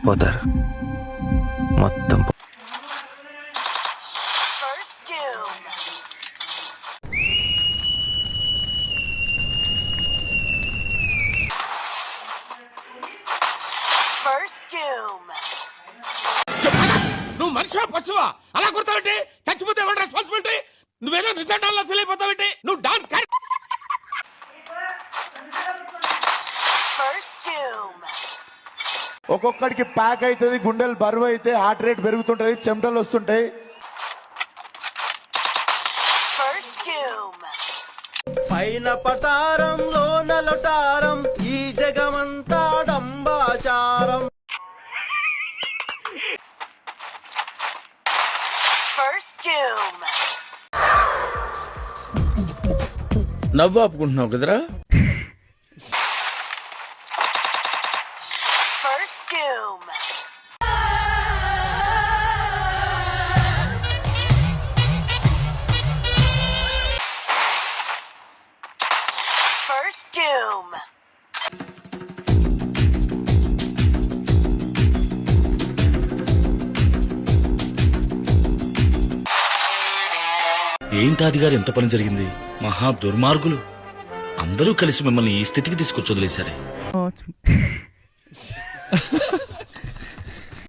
పోతారు మొత్తం. నువ్వు మనిషివా పశువా అలా కొడతావంటే? చచ్చిపోతే ఎవరు రెస్పాన్సిబిలిటీ? నువ్వేదో నిజంగా ఫీల్ అయిపోతావంటే? నువ్వు డాన్స్ ఒక్కొక్కడికి ప్యాక్ అవుతుంది, గుండెలు బరువు అయితే, హార్ట్ రేట్ పెరుగుతుంటది, చెమటలు వస్తుంటాయి. పైన పటారంలో నలటారం, ఈ జగమంతా డంబాచారం. నవ్వు ఆపుకుంటున్నావు కదరా? ఏంటాది గారు ఎంత పని జరిగింది? మహా దుర్మార్గులు అందరూ కలిసి మిమ్మల్ని ఈ స్థితికి తీసుకొచ్చి వదిలేశారే.